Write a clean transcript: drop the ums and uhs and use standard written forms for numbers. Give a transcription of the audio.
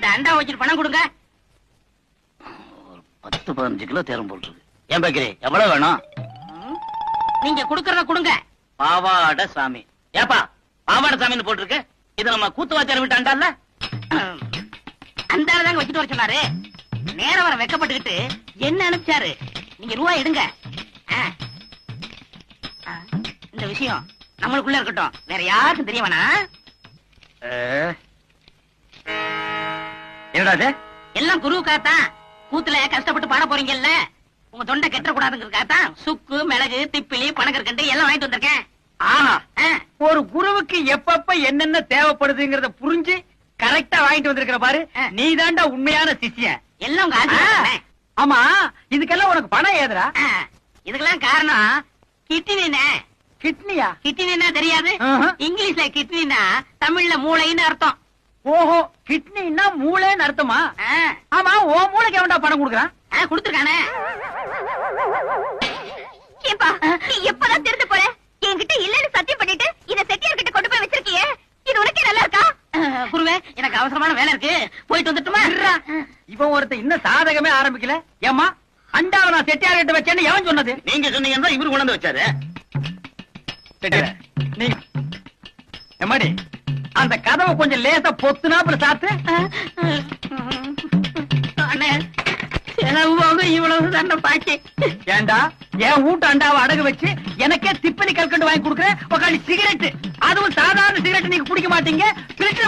இந்த அண்டா வச்சுட்டு பணம் கொடுங்க. ஒரு 10-15 கிலோ தேரம் போட்டுருக்கு. ஏன் பாக்கிறே எவ்வளவு வேணும்? நீங்க குடுக்கறத கொடுங்க. பாவாட சாமி. ஏப்பா பாவாட சாமின்னு போட்டிருக்கு. இது நம்ம கூத்துவாச்சார விட்டு அண்டால அந்த தாங்க வச்சுட்டு வர சொன்னாரு. நேரம் வர வெக்கப்பட்டுக்கிட்டு என்ன அனுப்பிச்சாரு. நீங்க ரூபாய் எடுங்க. இந்த விஷயம் நம்மளுக்குள்ள இருக்கட்டும், வேற யாருக்கும் தெரிய வேணாம். என்னடா எல்லாம் குருவுக்காகத்தான். கூத்துல கஷ்டப்பட்டு பாட போறீங்கல்ல, உங்க தொண்டை கெட்ட கூடாதுங்கிறதுக்காகத்தான் சுக்கு, மிளகு, திப்பிலி, பனகற்கண்டு எல்லாம் வாங்கிட்டு வந்திருக்கேன். ஒரு குருவுக்கு எப்பப்ப என்னென்ன தேவைப்படுதுங்கறத புரிஞ்சு கரெக்டா வாங்கிட்டு வந்திருக்கிற பாரு. நீ தாண்டா உண்மையான சிஷ்யன். எல்லாம் உங்க ஆசீர்வாதம். ஆமா, இதுக்கெல்லாம் உனக்கு பணம் ஏதுடா? இதுக்கெல்லாம் காரணம் கிட்னினே. கிட்னியா? கிட்னினா தெரியாது? இங்கிலீஷ்ல கிட்னினா தமிழ்ல மூளைன்னு அர்த்தம். ஓஹோ, கிட்னின்னா மூளைன்னு அர்த்தமா? ஆமா, ஓ மூளைக்கு எவன்டா பணம் கொடுக்கறான்? கொடுத்துருக்கானே. ஏப்பா, நீ எப்பதான் திருந்த போற? என்கிட்ட இல்லன்னு சத்தியம் பண்ணிட்டு இத செட்டியார் கிட்ட கொண்டு போய் வச்சிருக்கியே, இது உனக்கே நல்லா இருக்கா? குருவே, எனக்கு அவசரமான வேலை இருக்கு, போயிட்டு வந்துட்டுமா? இவன் ஒருத்த இன்னும் சாதகமே ஆரம்பிக்கல. ஏமா, அண்டாவை நான் செட்டியார் கிட்ட வச்சேன்னு எவன் சொன்னது? நீங்க சொன்னீங்கன்னா இவரு கொண்டு வந்து வச்சாரு. நீங்க எம்மாடி, அந்த கதவை கொஞ்சம் லேசா பொத்துனாப்புல சாத்து. இவ்வளவு தானே பாக்கி. ஏண்டா என் வீட்டு அண்டாவை அடகு வச்சு எனக்கே திப்பனி கல்கண்டு வாங்கி கொடுக்குறேன். உக்காடி சிகரெட், அதுவும் சாதாரண சிகரெட் நீங்க குடிக்க மாட்டீங்க. பிரிச்சு